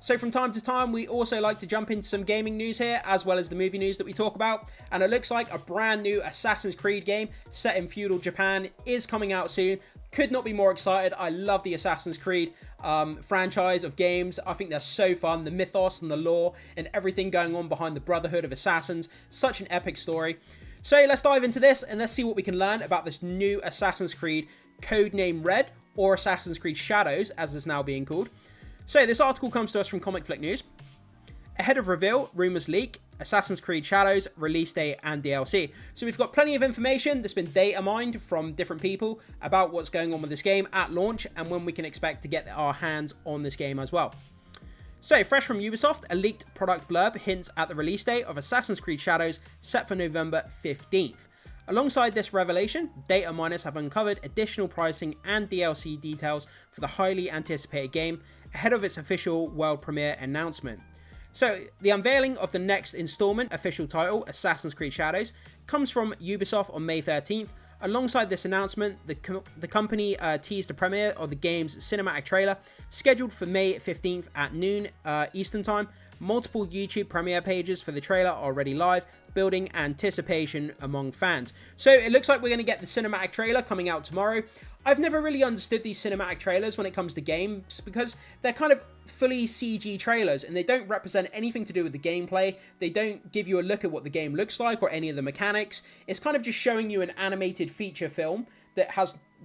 So from time to time, we also like to jump into some gaming news here, as well as the movie news that we talk about. And it looks like a brand new Assassin's Creed game set in feudal Japan is coming out soon. Could not be more excited. I love the Assassin's Creed franchise of games. I think they're so fun. The mythos and the lore and everything going on behind the Brotherhood of Assassins. Such an epic story. So let's dive into this and let's see what we can learn about this new Assassin's Creed, codename Red, or Assassin's Creed Shadows, as it's now being called. So this article comes to us from Comic Flick News. Ahead of reveal, rumours leak, Assassin's Creed Shadows, release date and DLC. So we've got plenty of information that's been data mined from different people about what's going on with this game at launch and when we can expect to get our hands on this game as well. So fresh from Ubisoft, a leaked product blurb hints at the release date of Assassin's Creed Shadows set for November 15th. Alongside this revelation, data miners have uncovered additional pricing and DLC details for the highly anticipated game ahead of its official world premiere announcement. So, the unveiling of the next installment official title, Assassin's Creed Shadows, comes from Ubisoft on May 13th. Alongside this announcement, the company teased the premiere of the game's cinematic trailer, scheduled for May 15th at noon Eastern Time. Multiple YouTube premiere pages for the trailer are already live, building anticipation among fans. So it looks like we're going to get the cinematic trailer coming out tomorrow. I've never really understood these cinematic trailers when it comes to games because they're kind of fully CG trailers and they don't represent anything to do with the gameplay. They don't give you a look at what the game looks like or any of the mechanics. It's kind of just showing you an animated feature film that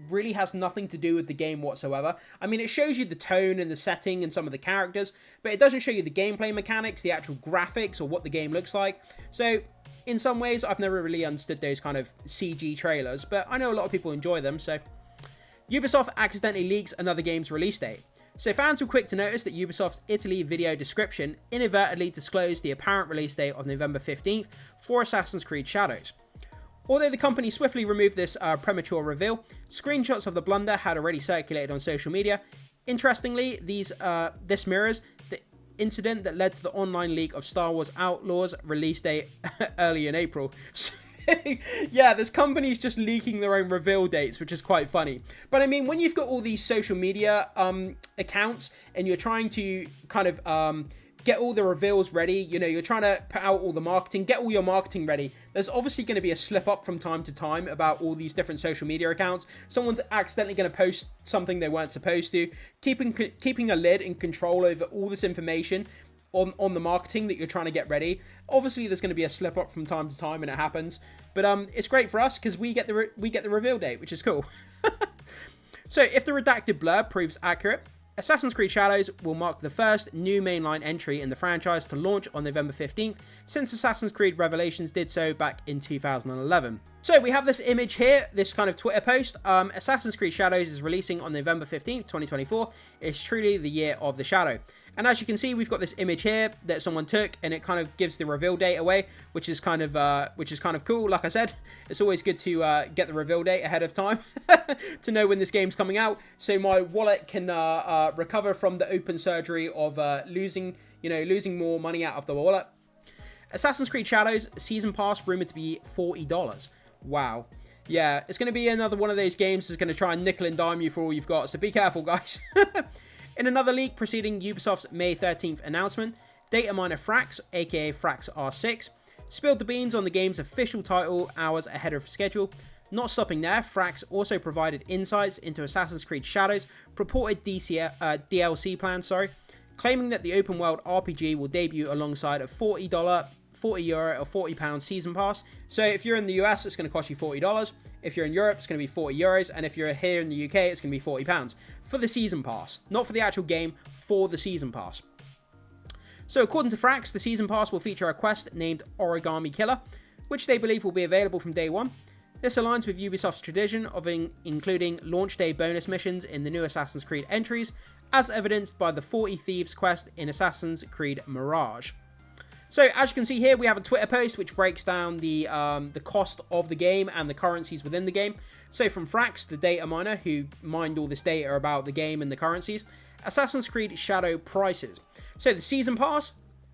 really has nothing to do with the game whatsoever. I mean, it shows you the tone and the setting and some of the characters, but it doesn't show you the gameplay mechanics, the actual graphics, or what the game looks like. So in some ways, I've never really understood those kind of CG trailers, but I know a lot of people enjoy them, so. Ubisoft accidentally leaks another game's release date. So fans were quick to notice that Ubisoft's Italy video description inadvertently disclosed the apparent release date of November 15th for Assassin's Creed Shadows. Although the company swiftly removed this premature reveal, screenshots of the blunder had already circulated on social media. Interestingly, this mirrors the incident that led to the online leak of Star Wars Outlaws release date early in April. So, yeah, this company's just leaking their own reveal dates, which is quite funny. But I mean, when you've got all these social media accounts and you're trying to kind of get all the reveals ready, you know, you're trying to put out all the marketing, get all your marketing ready, there's obviously going to be a slip up from time to time about all these different social media accounts. Someone's accidentally going to post something they weren't supposed to. Keeping a lid and control over all this information on the marketing that you're trying to get ready. Obviously, there's going to be a slip up from time to time, and it happens. But it's great for us because we get the reveal date, which is cool. So, if the redacted blurb proves accurate, Assassin's Creed Shadows will mark the first new mainline entry in the franchise to launch on November 15th, since Assassin's Creed Revelations did so back in 2011. So we have this image here, this kind of Twitter post. Assassin's Creed Shadows is releasing on November 15th, 2024. It's truly the year of the shadow. And as you can see, we've got this image here that someone took, and it kind of gives the reveal date away, which is kind of cool. Like I said, it's always good to get the reveal date ahead of time to know when this game's coming out, so my wallet can recover from the open surgery of losing more money out of the wallet. Assassin's Creed Shadows Season Pass rumored to be $40. Wow. Yeah, it's going to be another one of those games that's going to try and nickel and dime you for all you've got, so be careful, guys. In another leak preceding Ubisoft's May 13th announcement, data miner Frax, aka Frax R6, spilled the beans on the game's official title hours ahead of schedule. Not stopping there, Frax also provided insights into Assassin's Creed Shadows' purported DLC plans, claiming that the open world RPG will debut alongside a €40 or £40 season pass. So if you're in the US, it's going to cost you $40. If you're in Europe, it's going to be €40. And if you're here in the UK, it's going to be £40 for the season pass. Not for the actual game, for the season pass. So according to Frax, the season pass will feature a quest named Origami Killer, which they believe will be available from day one. This aligns with Ubisoft's tradition of including launch day bonus missions in the new Assassin's Creed entries, as evidenced by the 40 Thieves quest in Assassin's Creed Mirage. So as you can see here, we have a Twitter post which breaks down the cost of the game and the currencies within the game. So from Frax, the data miner who mined all this data about the game and the currencies, Assassin's Creed Shadow prices. So the Season Pass,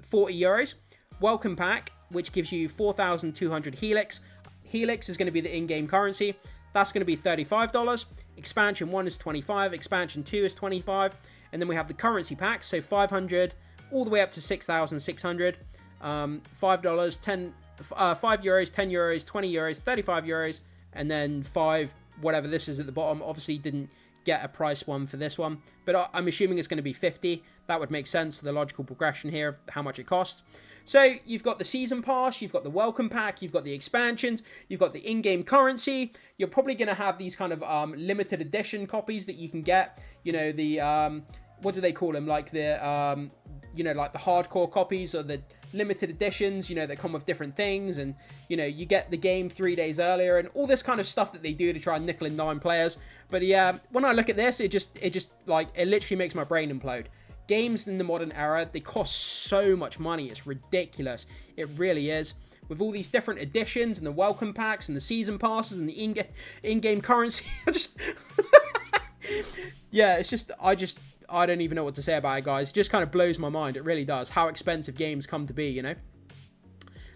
€40. Welcome Pack, which gives you 4,200 Helix. Helix is going to be the in-game currency. That's going to be $35. Expansion 1 is $25. Expansion 2 is $25. And then we have the currency pack, so 500 all the way up to 6,600. $5, 10, €5, 10 euros, 20 euros, 35 euros, and then 5, whatever this is at the bottom. Obviously didn't get a price one for this one, but I'm assuming it's going to be 50. That would make sense for the logical progression here of how much it costs. So you've got the season pass, you've got the welcome pack, you've got the expansions, you've got the in-game currency. You're probably going to have these kind of limited edition copies that you can get. You know, the what do they call them? Like the you know, like the hardcore copies or the limited editions, you know, that come with different things, and you know, you get the game 3 days earlier and all this kind of stuff that they do to try and nickel and dime players. But yeah, when I look at this, it just like, it literally makes my brain implode. Games in the modern era, they cost so much money. It's ridiculous. It really is. With all these different editions and the welcome packs and the season passes and the in-game currency, yeah, it's just, I don't even know what to say about it, guys. It just kind of blows my mind. It really does. How expensive games come to be, you know?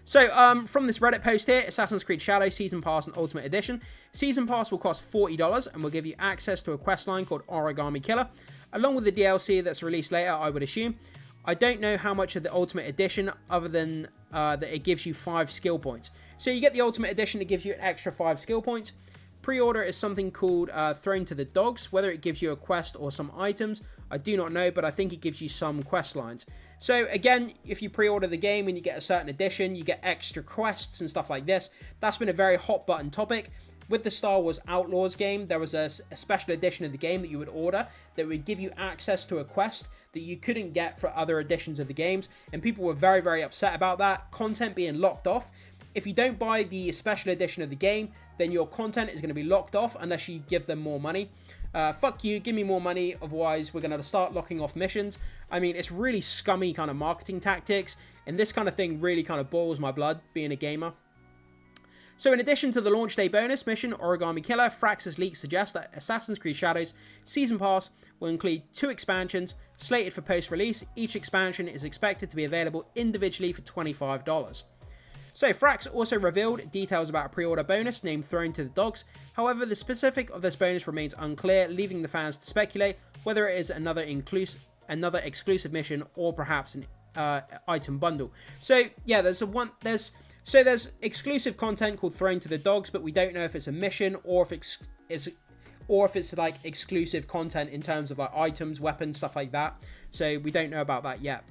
So, from this Reddit post here, Assassin's Creed Shadows Season Pass and Ultimate Edition. Season Pass will cost $40 and will give you access to a quest line called Origami Killer, along with the DLC that's released later, I would assume. I don't know how much of the Ultimate Edition, other than that it gives you 5 skill points. So you get the Ultimate Edition, it gives you an extra 5 skill points. Pre-order is something called Thrown to the Dogs. Whether it gives you a quest or some items, I do not know, but I think it gives you some quest lines. So again, if you pre-order the game and you get a certain edition, you get extra quests and stuff like this. That's been a very hot button topic. With the Star Wars Outlaws game, there was a special edition of the game that you would order that would give you access to a quest that you couldn't get for other editions of the games, and people were very, very upset about that content being locked off. If you don't buy the special edition of the game, then your content is going to be locked off unless you give them more money. Fuck you, give me more money, otherwise we're going to start locking off missions. I mean, it's really scummy kind of marketing tactics, and this kind of thing really kind of boils my blood, being a gamer. So in addition to the launch day bonus mission, Origami Killer, Frax's leaks suggest that Assassin's Creed Shadows Season Pass will include 2 expansions slated for post-release. Each expansion is expected to be available individually for $25. So Frax also revealed details about a pre-order bonus named Thrown to the Dogs. However, the specific of this bonus remains unclear, leaving the fans to speculate whether it is another exclusive mission or perhaps an item bundle. So yeah, there's exclusive content called Thrown to the Dogs, but we don't know if it's a mission or if it's like exclusive content in terms of like items, weapons, stuff like that. So we don't know about that yet.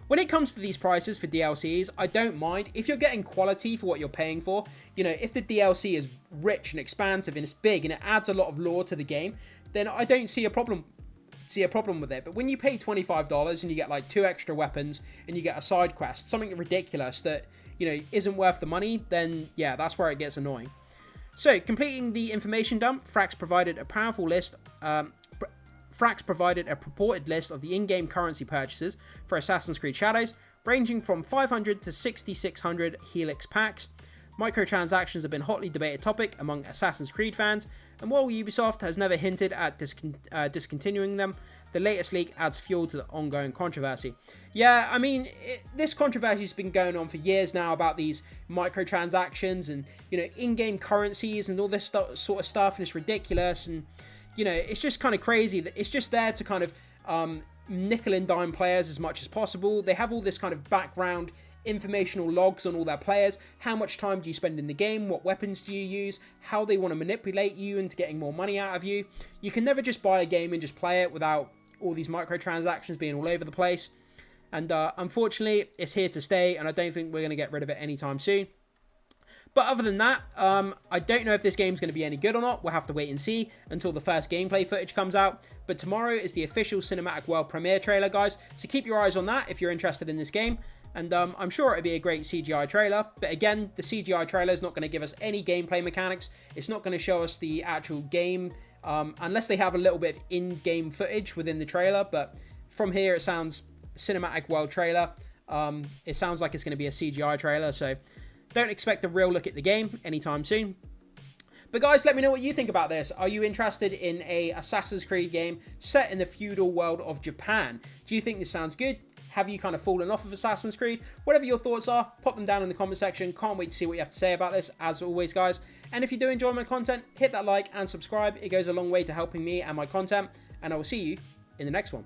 When it comes to these prices for DLCs, I don't mind if you're getting quality for what you're paying for. You know, if the DLC is rich and expansive and it's big and it adds a lot of lore to the game, then I don't see a problem with it. But when you pay $25 and you get like 2 extra weapons and you get a side quest, something ridiculous that, you know, isn't worth the money, then yeah, that's where it gets annoying. So, completing the information dump, Frax provided a purported list of the in-game currency purchases for Assassin's Creed Shadows, ranging from 500 to 6,600 Helix packs. Microtransactions have been a hotly debated topic among Assassin's Creed fans, and while Ubisoft has never hinted at discontinuing them, the latest leak adds fuel to the ongoing controversy. Yeah, I mean, this controversy has been going on for years now about these microtransactions and, you know, in-game currencies and all this sort of stuff, and it's ridiculous, and, you know, it's just kind of crazy that it's just there to kind of nickel and dime players as much as possible. They have all this kind of background informational logs on all their players. How much time do you spend in the game? What weapons do you use? How they want to manipulate you into getting more money out of you. You can never just buy a game and just play it without all these microtransactions being all over the place. And unfortunately, it's here to stay, and I don't think we're going to get rid of it anytime soon. But other than that, I don't know if this game's going to be any good or not. We'll have to wait and see until the first gameplay footage comes out. But tomorrow is the official Cinematic World premiere trailer, guys. So keep your eyes on that if you're interested in this game. And I'm sure it'll be a great CGI trailer. But again, the CGI trailer is not going to give us any gameplay mechanics. It's not going to show us the actual game, unless they have a little bit of in-game footage within the trailer. But from here, it sounds Cinematic World trailer. It sounds like it's going to be a CGI trailer. So don't expect a real look at the game anytime soon. But guys, let me know what you think about this. Are you interested in a Assassin's Creed game set in the feudal world of Japan? Do you think this sounds good? Have you kind of fallen off of Assassin's Creed? Whatever your thoughts are, pop them down in the comment section. Can't wait to see what you have to say about this, as always, guys. And if you do enjoy my content, hit that like and subscribe. It goes a long way to helping me and my content. And I will see you in the next one.